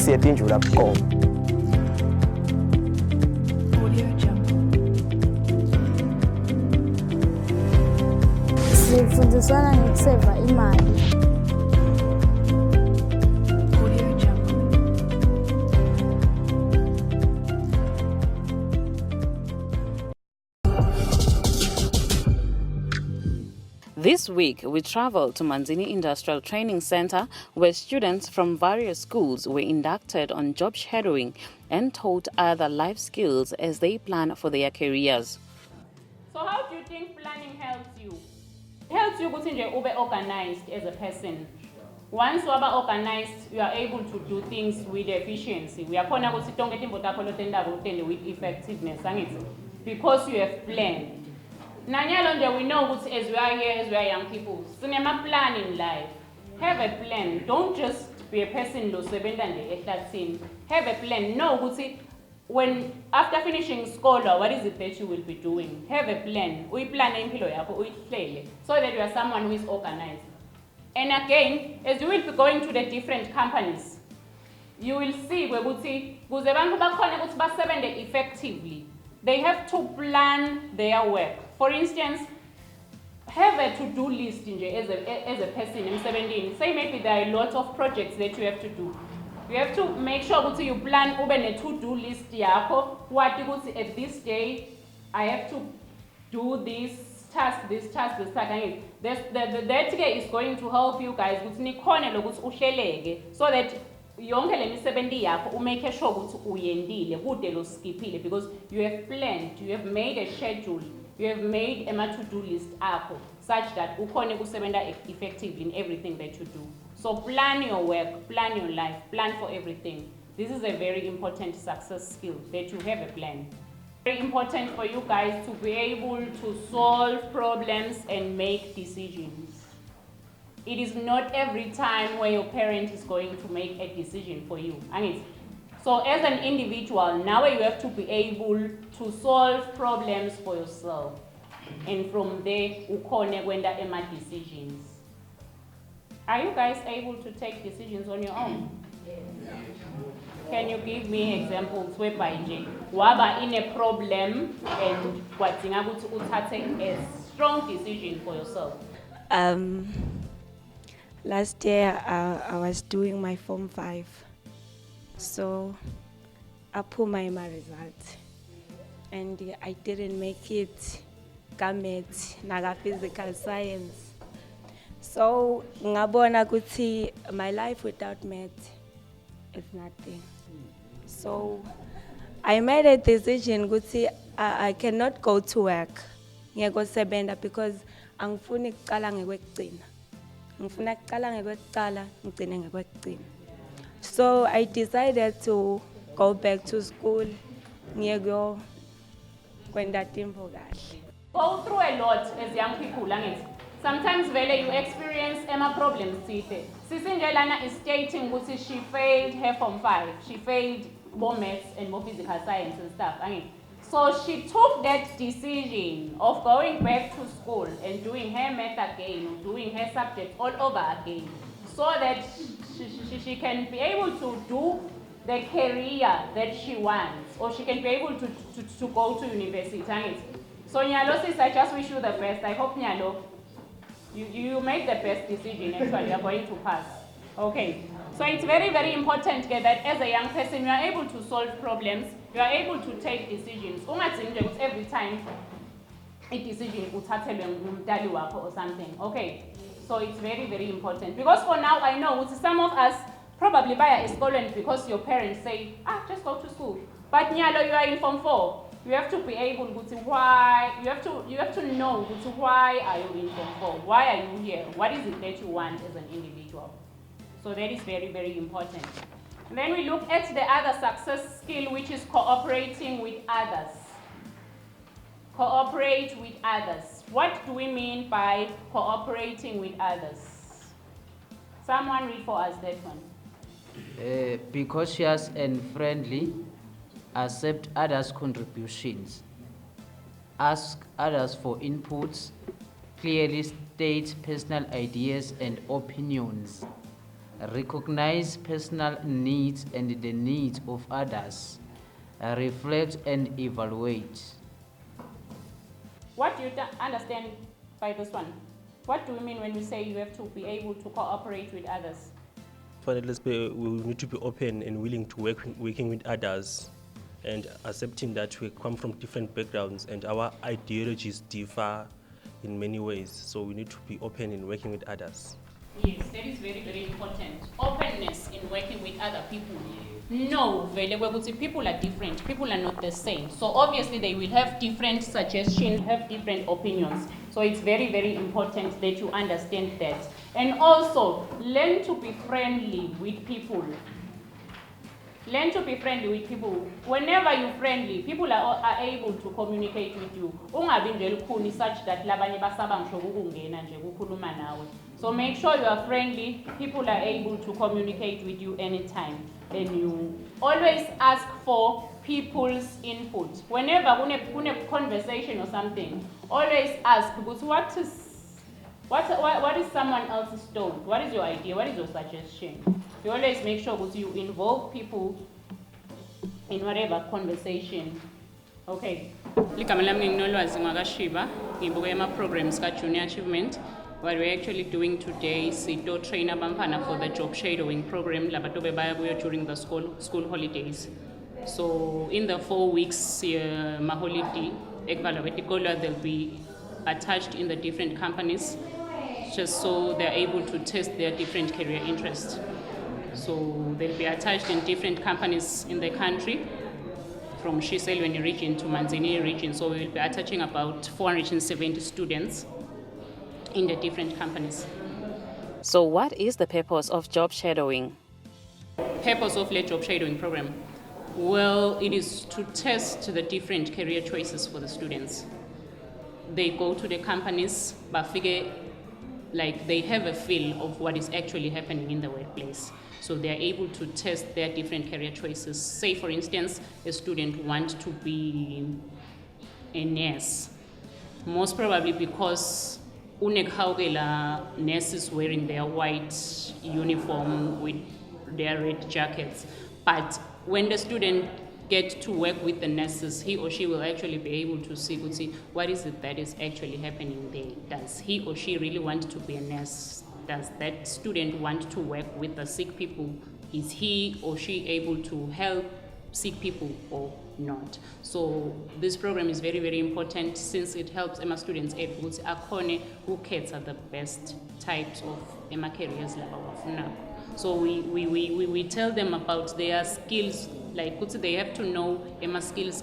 siyepindula bukhoma. Sifundisana ngokuseva imali. This week, we traveled to Manzini Industrial Training Center, where students from various schools were inducted on job shadowing and taught other life skills as they plan for their careers. So how do you think planning helps you? It helps you to be organized as a person. Once you are organized, you are able to do things with efficiency. We are going to with effectiveness because you have planned. We know as we are here, as we are young people, so we have a plan in life. Have a plan. Don't just be a person who have a plan. No, when after finishing school, what is it that you will be doing? Have a plan. We plan so that you are someone who is organized. And again, as you will be going to the different companies, you will see effectively. They have to plan their work. For instance, have a to-do list as a person in 17. Say maybe there are a lot of projects that you have to do. You have to make sure that you plan a to-do list. What at this day, I have to do this task, this task, this task. That is going to help you guys so that yonke le misebenzi yakho umake sure ukuthi uyendile kude lo skiphile because you have planned, you have made a schedule, you have made a to-do list akho such that ukhone ukusebenza effectively in everything that you do. So plan your work, plan your life, plan for everything. This is a very important success skill, that you have a plan. Very important for you guys to be able to solve problems and make decisions. It is not every time where your parent is going to make a decision for you. So as an individual, now you have to be able to solve problems for yourself. And from there, ukhone kwenda ema decisions. Are you guys able to take decisions on your own? Can you give me examples whereby waba in a problem and kwadinga ukuthi uthathe a strong decision for yourself? Last year, I was doing my Form 5, so I put my result, and I didn't make it, maths, naga physical science. So, ngabona ukuthi my life without maths is nothing. So, I made a decision ukuthi I cannot go to work, because angifuni ukuqala ngekwekugcina. So I decided to go back to school. Go through a lot as young people. Sometimes you experience problems. Sisinjelana is stating that she failed her Form 5. She failed more maths and more physical science and stuff. So she took that decision of going back to school and doing her math again, doing her subjects all over again, so that she can be able to do the career that she wants, or she can be able to go to university. So Nyalo, sis, I just wish you the best. I hope Nyalo, you make the best decision. Actually, you're going to pass. Okay. So it's very, very important that as a young person, you are able to solve problems, you are able to take decisions. Every time a decision or something. Okay. So it's very, very important. Because for now, I know some of us probably buy a school because your parents say, just go to school. But Nyalo, you are in Form 4. You have to be able to why, you have to know why are you in Form 4? Why are you here? What is it that you want as an individual? So that is very, very important. And then we look at the other success skill, which is cooperating with others. Cooperate with others. What do we mean by cooperating with others? Someone read for us that one. Be cautious and friendly. Accept others' contributions. Ask others for inputs. Clearly state personal ideas and opinions. recognize personal needs and the needs of others, reflect and evaluate. What do you understand by this one? What do we mean when we say you have to be able to cooperate with others? We need to be open and willing to working with others, and accepting that we come from different backgrounds and our ideologies differ in many ways. So we need to be open in working with others. Yes, that is very, very important. Openness in working with other people. No, people are different. People are not the same. So obviously they will have different suggestions, have different opinions. So it's very, very important that you understand that. And also, learn to be friendly with people. Learn to be friendly with people. Whenever you're friendly, people are able to communicate with you. Such that so make sure you are friendly. People are able to communicate with you anytime. And you always ask for people's input. Whenever kuna conversation or something, always ask, because what is someone else's thought? What is your idea? What is your suggestion? You always make sure that you involve people in whatever conversation. Okay. Ligama lami nginolwazi ngakashiba ngibuka ama-programs ka-Junior Achievement. What we're actually doing today is to train abantwana for the job shadowing program labatobe bayabuya during the school holidays. So in the 4 weeks holiday, they'll be attached in the different companies just so they're able to test their different career interests. So they'll be attached in different companies in the country, from Eswatini region to Manzini region. So we'll be attaching about 470 students in the different companies. So what is the purpose of job shadowing? Purpose of the job shadowing program? Well, it is to test the different career choices for the students. They go to the companies, but figure like they have a feel of what is actually happening in the workplace. So they are able to test their different career choices. Say, for instance, a student wants to be a nurse. Most probably because nurses wearing their white uniform with their red jackets. But when the student gets to work with the nurses, he or she will actually be able to see what is it that is actually happening there. Does he or she really want to be a nurse? Does that student want to work with the sick people? Is he or she able to help sick people or not? So this program is very, very important since it helps EMA students who cares are the best types of EMA careers. So we tell them about their skills, like they have to know EMA skills,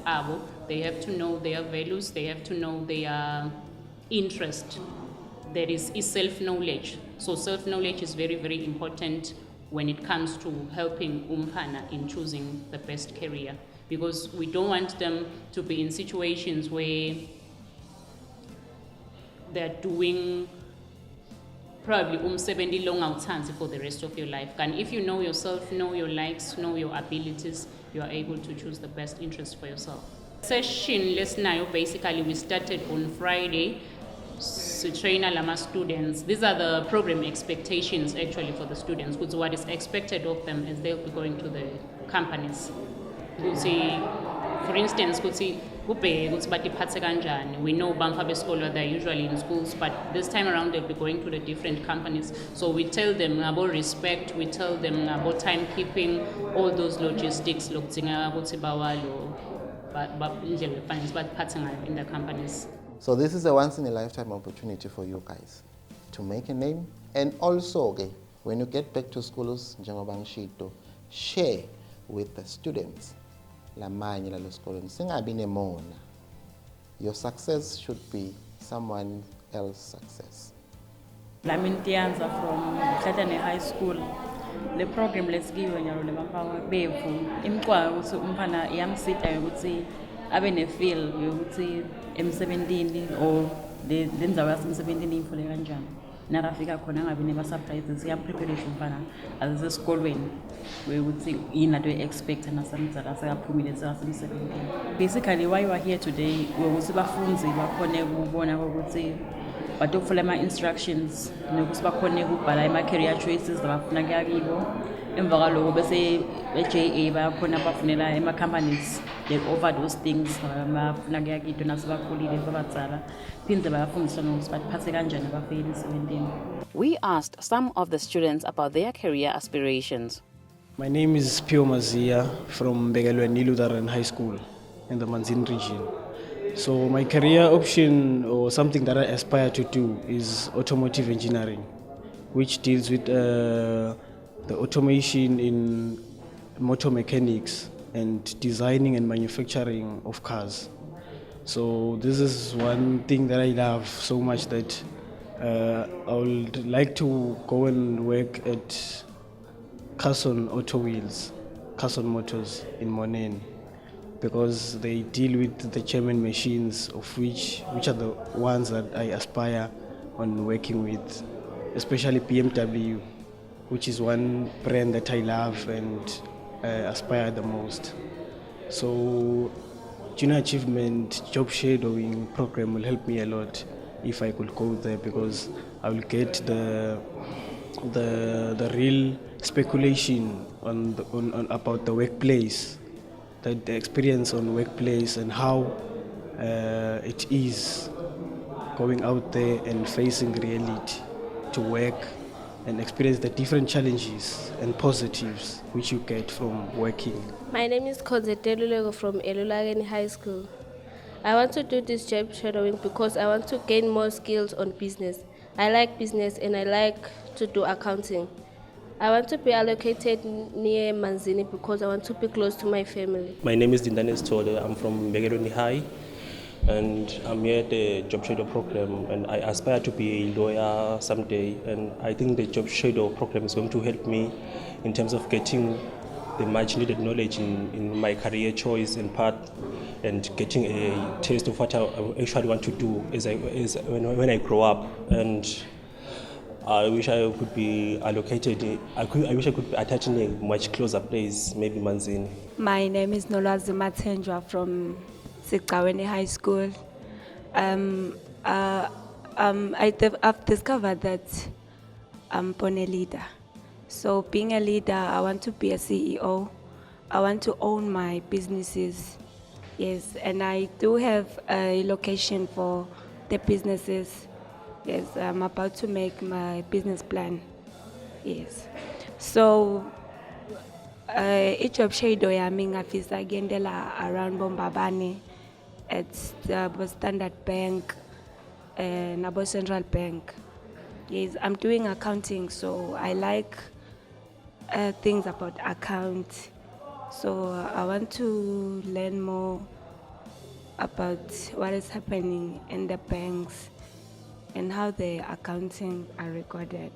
they have to know their values, they have to know their interest. There is self-knowledge. So self-knowledge is very, very important when it comes to helping umphana in choosing the best career, because we don't want them to be in situations where they're doing probably 70 long outstands for the rest of your life. And if you know yourself, know your likes, know your abilities, you are able to choose the best interest for yourself. Session lesson basically we started on Friday. To train our students. These are the program expectations actually for the students, because what is expected of them as they'll be going to the companies. For instance, we know Bamfabe Scholar, they're usually in schools, but this time around they'll be going to the different companies. So we tell them about respect, we tell them about timekeeping, all those logistics, in the companies. So this is a once-in-a-lifetime opportunity for you guys to make a name. And also, okay, when you get back to schools, share with the students. Your success should be someone else's success. Lamintianza from Eswatini High School. The program let's give when you're abe ne-feel yokuthi emsebentini or le ndzawo yasemsebentini iy'fule kanjani. Nakafika khona angabi nema-subtitles, iyampreparation mfana asesesikolweni wekuthi yini into e-expect nasemdzala sekaphumile sekasemsebentini. Basically why you are here today ukuthi bafundzi bakhone ukubona ukuthi batokufula ama-instructions nokuthi bakhone ukubhala ama-career choices abafuna kuya kibo. Emva kwaloko bese e-JA bayakhona bafunela ema-companies they offer those things abafuna kuya kito nasebakhulile babadzala phinde bayafundiswa nokuthi baphathe kanjani abafeyile emsebentini. We asked some of the students about their career aspirations. My name is Pio Mazia from Begelweni Lutheran High School in the Manzini region. So my career option or something that I aspire to do is automotive engineering, which deals with the automation in motor mechanics and designing and manufacturing of cars. So this is one thing that I love so much that I would like to go and work at Carson Auto Wheels, Carson Motors in Monen, because they deal with the German machines, of which are the ones that I aspire on working with, especially BMW, which is one brand that I love and aspire the most. So junior achievement job shadowing program will help me a lot if I could go there, because I will get the real speculation on about the workplace, the experience on workplace and how it is going out there and facing reality to work and experience the different challenges and positives which you get from working. My name is Konzetelulego from Elulageni High School. I want to do this job shadowing because I want to gain more skills on business. I like business and I like to do accounting. I want to be allocated near Manzini because I want to be close to my family. My name is Dindane Stole. I'm from Begelweni High, and I'm here at the Job Shadow program, and I aspire to be a lawyer someday. And I think the Job Shadow program is going to help me in terms of getting the much needed knowledge in my career choice and path, and getting a taste of what I actually want to do when I grow up. And I wish I could be allocated. I wish I could be attached in a much closer place, maybe Manzini. My name is Nolwazi Mathenjwa from Sigcaweni High School. I've discovered that I'm born a leader. So being a leader, I want to be a CEO. I want to own my businesses. Yes, and I do have a location for the businesses. Yes, I'm about to make my business plan. Yes. So ijob shado yami ngafisa kuyendela around Bombabane at the Standard Bank nabo Central Bank. Yes, I'm doing accounting, so I like things about account. So I want to learn more about what is happening in the banks and how the accounting are recorded.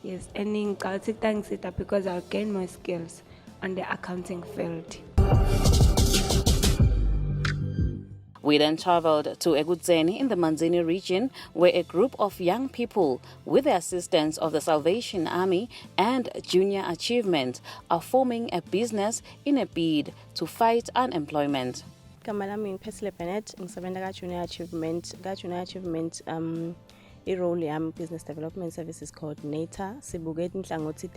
Yes, and in thanks it because I'll gain more skills on the accounting field. We then traveled to Eswatini in the Manzini region, where a group of young people, with the assistance of the Salvation Army and Junior Achievement, are forming a business in a bid to fight unemployment. Igama lami ngiPhethile Bennett, ngisebenza ka-Junior Achievement i-role yami Business Development Services Coordinator. Sibukela inhlangothi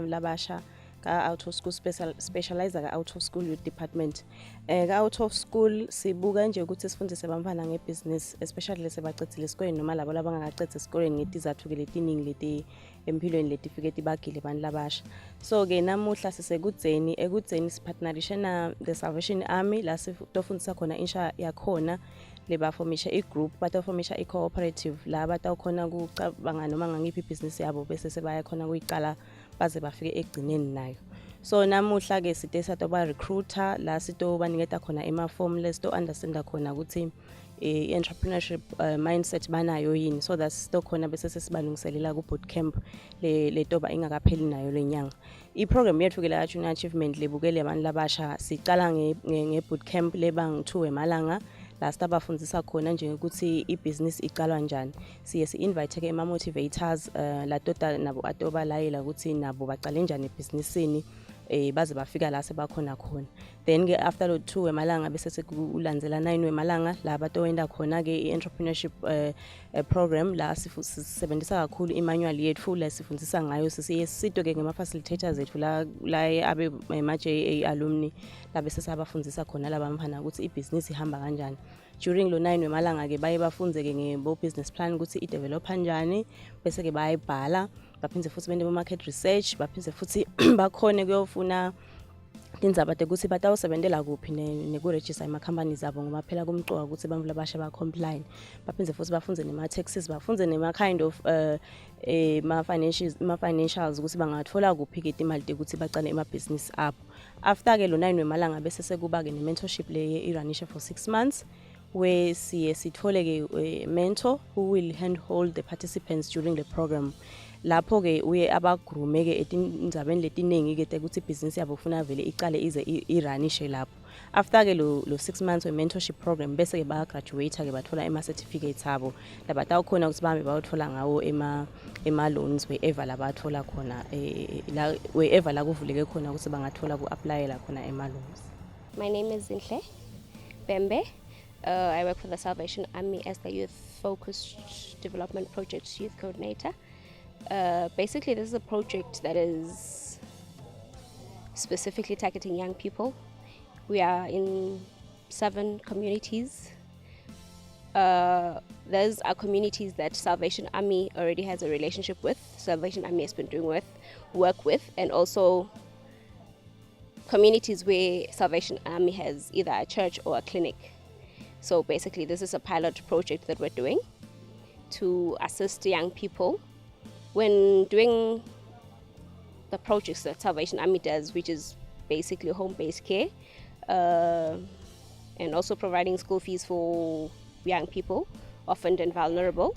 labasha ka-out of school specializer ka-out of school youth department. Ka-out of school sibuka nje ukuthi sifundise abantwana ngebusiness, especially lesebacedzile esikoleni noma labo labangakacedzi esikoleni ngetizathu-ke letiningi leti empilweni letifike tibagile abantu labasha. So-ke namuhla sisekudzeni sipartnerishe na the Salvation Army la sitofundisa khona insha yakhona lebaformisha i-group, batoformisha i-cooperative la batawukhona kucabanga noma ngangiphi ibhizinisi yabo bese sebaya khona kuyiqala baze bafike ekugcineni nayo. So namuhla-ke site satoba recruiter la sitobaniketa khona ema-form lesito-understanda khona ukuthi i-entrepreneurship mindset banayo yini, so that sitokhona bese sesibalungiselela ku-bootcamp letoba ingakapheli nayo lenyanga. I-program yethu-ke la Junior Achievement lebukele abantu labasha sicala nge-bootcamp lebang-2 emalanga la sitabafundzisa khona njengokuthi i-business iqalwa njani. Siye si-invite-ke ama-motivators la tota nabo atoba layela ukuthi nabo baqale njani ebhizinisini baze bafika la sebakhona khona. Then ke after lo 2 wemalanga bese sekulandzela 9 wemalanga la batowenda khona ke entrepreneurship program la sisebenzisa kakhulu imanual yethu la sifundisa ngayo sisito ke ngema facilitators ethu la abe ma JA alumni la bese sabafundisa khona labamfana ukuthi ibusiness ihamba kanjani. During lo 9 wemalanga ke baye bafunze ke ngebo business plan ukuthi I develop kanjani bese ke bayibhala baphindze futhi bende market research baphindze futhi bakhone kuyofuna tindzaba ukuthi batawusebentela kuphi neku-register ama-companies abo ngoba phela kumcoka ukuthi abantu labasha ba-comply baphindze futhi bafunze nema-taxes bafunze nema-kind of ma-financials ukuthi bangathola kuphi-ke imali ukuthi bacale emabhizinisi abo. After ke lo 9 wemalanga bese sekuba ke ne-mentorship le iranisha for 6 months where sithole ke mentor who will handhold the participants during the program. Lapho ke uye abagrume ke etindzabeni letiningi ke ukuthi business yabo ufuna vele iqale ize iranishe lapho. After ke lo 6 months we mentorship program bese ke ba graduate ke bathola ema certificates abo labatawukhona ukuthi bahambe bayothola ngawo ema loans wherever labathola khona wherever la kuvuleke khona ukuthi bangathola ku applyela khona ema loans. My name is Zinhle Bembe. I work for the Salvation Army as the Youth Focused Development Project Youth Coordinator. Basically, this is a project that is specifically targeting young people. We are in 7 communities. Those are communities that Salvation Army already has a relationship with. Salvation Army has been doing work with, and also communities where Salvation Army has either a church or a clinic. So basically, this is a pilot project that we're doing to assist young people when doing the projects that Salvation Army does, which is basically home-based care, and also providing school fees for young people, orphaned and vulnerable,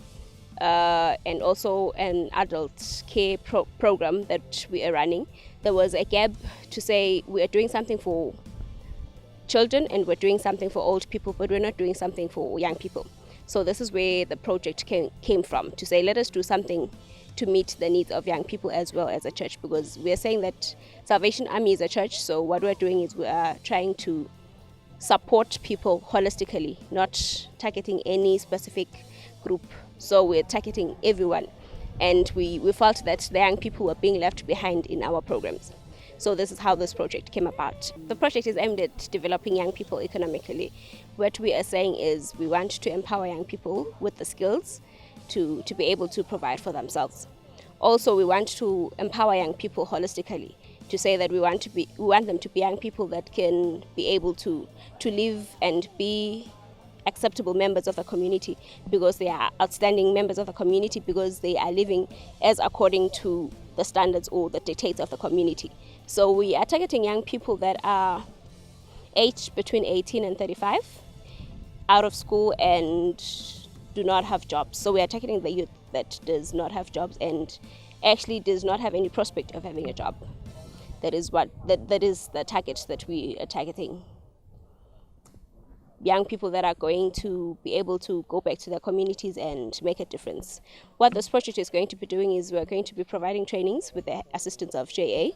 and also an adult care program that we are running. There was a gap to say we are doing something for children and we're doing something for old people, but we're not doing something for young people. So this is where the project came from, to say let us do something to meet the needs of young people as well as a church, because we are saying that Salvation Army is a church, so what we're doing is we are trying to support people holistically, not targeting any specific group. So we're targeting everyone, and we felt that the young people were being left behind in our programs. So this is how this project came about. The project is aimed at developing young people economically. What we are saying is we want to empower young people with the skills to be able to provide for themselves. Also, we want to empower young people holistically, to say that we want them to be young people that can be able to live and be acceptable members of the community, because they are outstanding members of the community, because they are living as according to the standards or the dictates of the community. So we are targeting young people that are aged between 18 and 35, out of school and do not have jobs. So we are targeting the youth that does not have jobs and actually does not have any prospect of having a job. That is the target that we are targeting. Young people that are going to be able to go back to their communities and make a difference. What this project is going to be doing is we're going to be providing trainings with the assistance of JA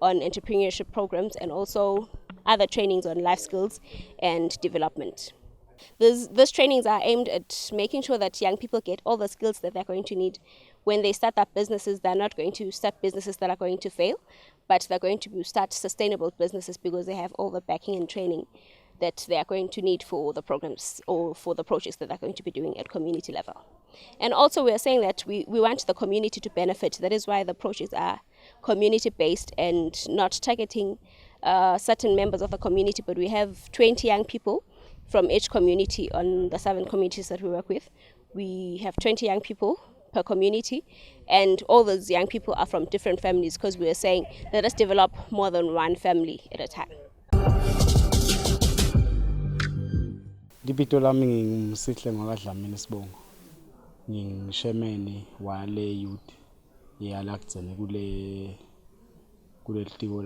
on entrepreneurship programs, and also other trainings on life skills and development. These trainings are aimed at making sure that young people get all the skills that they're going to need. When they start up businesses, they're not going to start businesses that are going to fail, but they're going to start sustainable businesses because they have all the backing and training that they are going to need for the programs or for the projects that they're going to be doing at community level. And also we are saying that we want the community to benefit. That is why the projects are community-based and not targeting certain members of the community, but we have 20 young people from each community on the 7 communities that we work with. We have 20 young people per community, and all those young people are from different families, because we are saying let us develop more than one family at a time. Libito lami ngingumsihle ngakadlamini Sibongo. Ngingishemeni wale youth yalakuzene kule tiko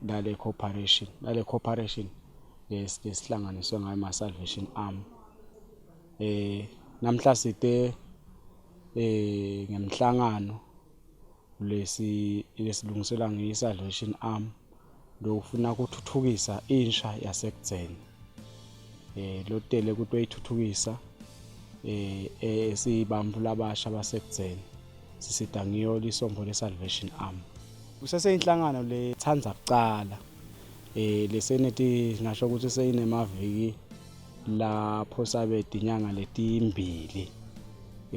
lale corporation lesihlanganiswe ngayo ma Salvation Army. Namhla site ngemhlangano lesilungisela ngeSalvation Army lokufuna ukuthuthukisa insha yasekugcene. Lotele ukuthi uyithuthukisa esibambu labasha basekugcene sisida ngiyo lisombo leSalvation Army. Kuseseyinhlangano lethanza kucala lesenethi ngasho ukuthi seyinemaviki lapho sabe inyanga letimbili.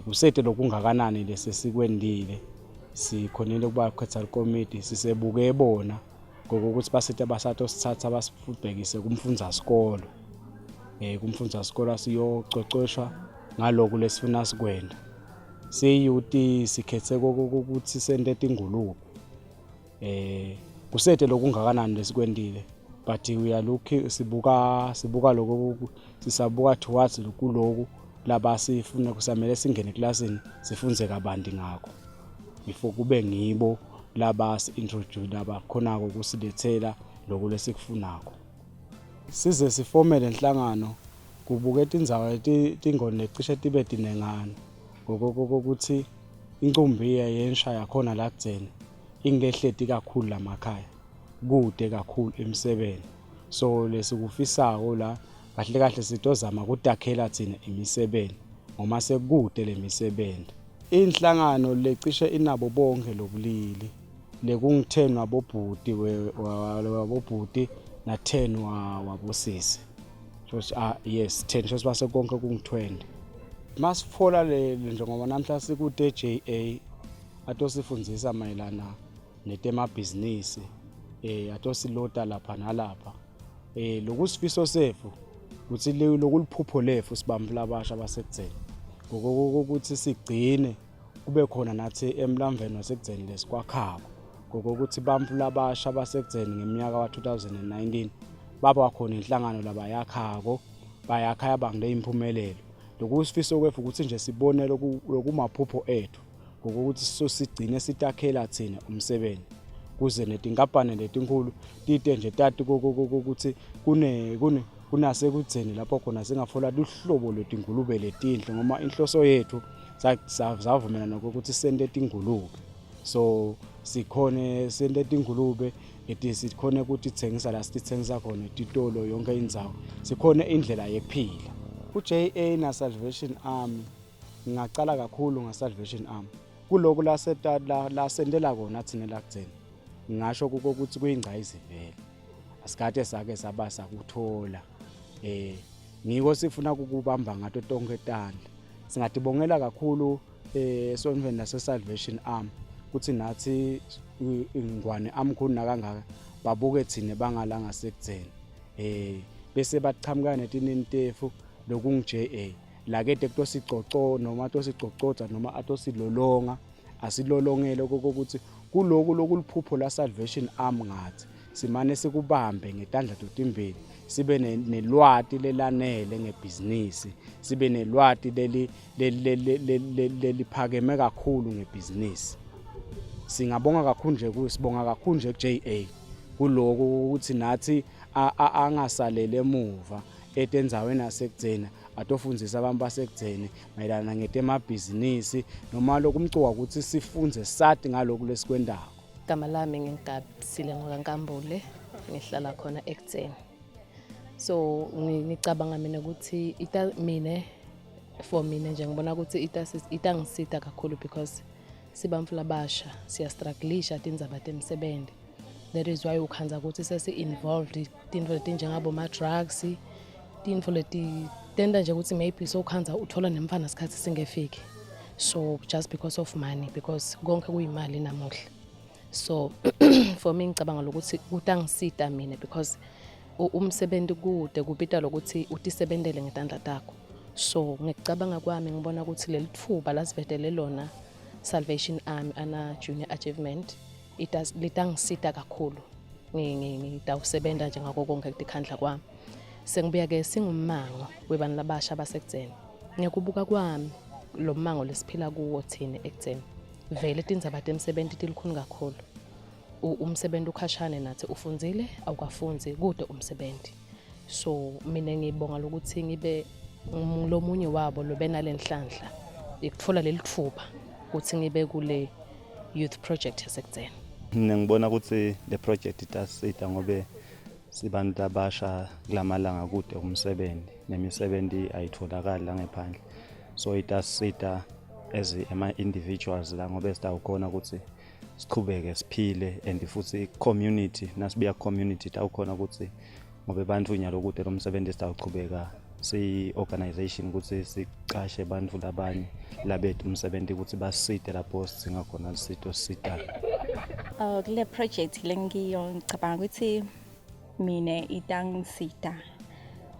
Kusete lokungakanani lesesikwendile sikhonile kuba khetha committee sisebuke bona ngokuthi basithe basathi sithatha basifubhekise kumfundza sikolo. Kumfundza sikolo asiyococeshwa ngaloku lesifuna sikwenda. Siyuthi sikhethe ukuthi sende tingulube. Kusete lokungakanani lesikwendile but we are looking sibuka lokho sisabuka towards loku labasifuna kusamele singene eklasini sifunze kabanti ngakho before kube ngibo labasi introduce labakhona ukusilethela lokho lesikufunako. Size sifomele inhlangano kubuketa indzawo tingone lecishe tibe tinengana ngokuthi incumbi yensha yakhona la kugcene ingehleti kakhulu lamakhaya kude kakhulu emsebeni. So lesikufisako la kahle kahle sitozama ukudakhela thina imisebeni ngoma sekude lemisebenti. Inhlangano lecishe inabo bonke lobulili lekungithenwa wabobhuti na 10 wabosisi. Yes 10 shows base konke kungu20. Masifola le njengoba namhla sikude JA atosifundisa mayelana netemabhizinisi atosilota lapha nalapha lokusifiso sefu ukuthi lokuliphupho lefu sibambu labasha basekugcene ngokuthi sigcine kube khona nathi emlamveni wasekugcene lesikwakhako ngokuthi bambu labasha basekugcene ngeminyaka wa 2019 baba khona inhlangano labayakhako bayakha yabangile impumelelo. Lokusifiso kwefu ukuthi nje sibone lokumaphupho ethu ngokuthi sosigcine sitakhela thina umsebenzi kuze netinkampani letinkulu tite nje tati ukuthi kunase kudzeni lapho khona singafola luhlobo lwetingulube letinhle ngoma inhloso yethu savumelana ukuthi sende tingulube. So sikhone sende tingulube sikhone ukuthi sithengisa la sithengisa khona titolo yonke indzawo sikhone indlela yekuphila. UJA na Salvation Army ngicala kakhulu ngaSalvation Army kuloko la sendela kona thina la kugcina ngisho ukuthi kuyingcayizi vele asikade sake sabasa kuthola ngiko sifuna ukubamba ngato tonke tandla. Singatibongela kakhulu esonveni naseSalvation Army ukuthi nathi ingwane amkhulu kangaka babuke thina bangalanga sekugcene bese baqhamuka netintefu lokungiJA la kade kutosicoco noma tosicocodza noma atosilolonga asilolongele ukuthi kuloko lokuliphupho la Salvation Army ngathi simane sikubambe ngetandla totimbili sibe nelwati lelanele ngebhizinisi sibe nelwati leliphakeme kakhulu ngebhizinisi. Singabonga kakhulu nje sibonga kakhulu nje kuJA kuloko ukuthi nathi angasalele emuva etendzaweni yasekugcina atofundzisa abantu basekugcene mayelana ngetemabhizinisi noma lokumcuka ukuthi sifunze sathi ngaloku lesikwendako. Igama lami ngingabisile ngokaNkambule ngihlala khona ekugcene. So ngicabanga mina ukuthi for mina nje ngibona ukuthi itangisita kakhulu because sibamfu labasha siyastruggleisha tindzaba temsebenzi. That is why ukhanza ukuthi sesi-involved tinto letinjengabo ma-drugs tinto leti tenda nje ukuthi maybe so ukhanza uthola nemfana sikhathi singefiki. So just because of money because konke kuyimali namuhla. So for me ngicabanga ukuthi kutangisita mina because umsebenzi kude kupita lokuthi utisebentele ngetandla takho. So ngicabanga kwami ngibona ukuthi leli thuba lasivetele lona Salvation Army ana junior achievement litangisita kakhulu ngitawusebenta njengako konke kutikhandla kwami. Sengibuya ke singummango webani labasha basekugcene. Ngikubuka kwami lo mmango lesiphila kuwo thina ekugcene. Vele tindzaba temsebenzi tilikhulu kakhulu. Umsebenzi ukhashane nathi ufundzile awukafunzi kude umsebenzi. So mina ngibonga lokuthi ngibe lomunye wabo lobenale nhlanhla ikutfola lelithuba ukuthi ngibe kule youth project yasekuzeni. Ngibona ukuthi le project itasita ngobe sibantu abasha kulamalanga kude umsebenzi nemisebenzi ayitholakala la ngephandle. So itasita as individuals la ngobe sitawukhona ukuthi siqhubeke siphile and futhi community nasibiya community tawukhona ukuthi ngobe bantu nyalo kude lo msebenzi sitawuqhubeka si organization ukuthi siqashe bantu labanye labethu umsebenzi ukuthi basite lapho singakhona isito sita. Kule project lengiyo ngicabanga ukuthi mina itangisita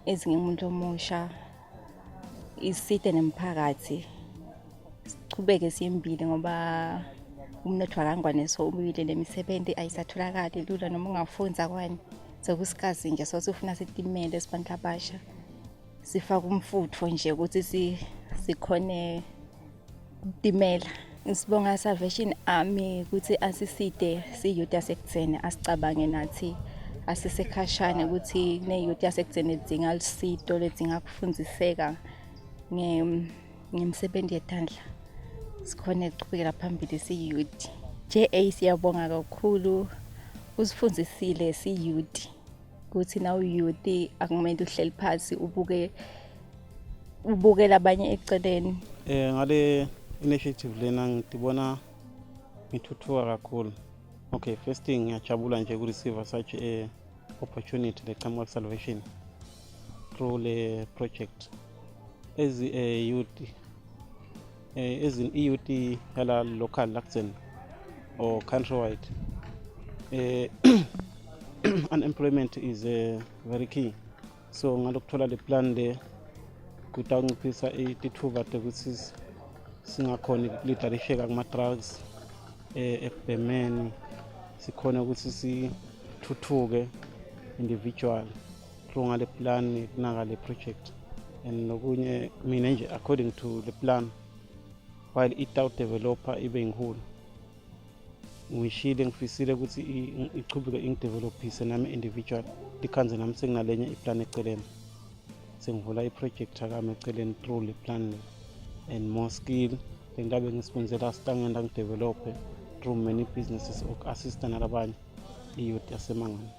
ezingumuntu omusha isite nemphakathi siqhubeke simbili ngoba umnotho wakangwane so ubile nemisebenzi ayisatholakali lula noma ungafunza kwani sokusikazi nje sosufuna sitimele sibantu abasha sifaka umfutho nje ukuthi sikhone ukutimela. Sibonga Salvation Army ukuthi asiside siyouth yasekuzeni asicabange nathi asisekhashane ukuthi neyouth yasekuzeni edzinga lisito ledzinga kufundziseka ngemsebenzi yetandla sikhone ukuqhubekela phambili siyouth. JA siyabonga kakhulu usifundisile siyouth ukuthi nawu youth akumele uhleli phansi ubuke labanye eceleni. Ngale initiative lena ngitibona ngithuthuka kakhulu. Okay, first thing ngiyajabula nje ukureceive such a opportunity leqhamuka Salvation through le project as a youth as an youth yala local accent or countrywide. Unemployment is very key. So ngalokuthola le plan le kutawunciphisa itithuba ukuthi singakhona ukulidarisheka kuma drugs ekubhemeni sikhona ukuthi sithuthuke individual through ngale plan kunaka le project. And nokunye mina nje according to the plan while it developer ibe inkulu ngishile ngifisile ukuthi ichubeke ingidevelopise nami individual dikhanze nami senginalenye iplan eceleni sengivula iproject akami eceleni through le plan and more skill ngingabe ngisibonzela stangenda ngidevelop through many businesses ok assist nalabanye iyouth yasemangweni.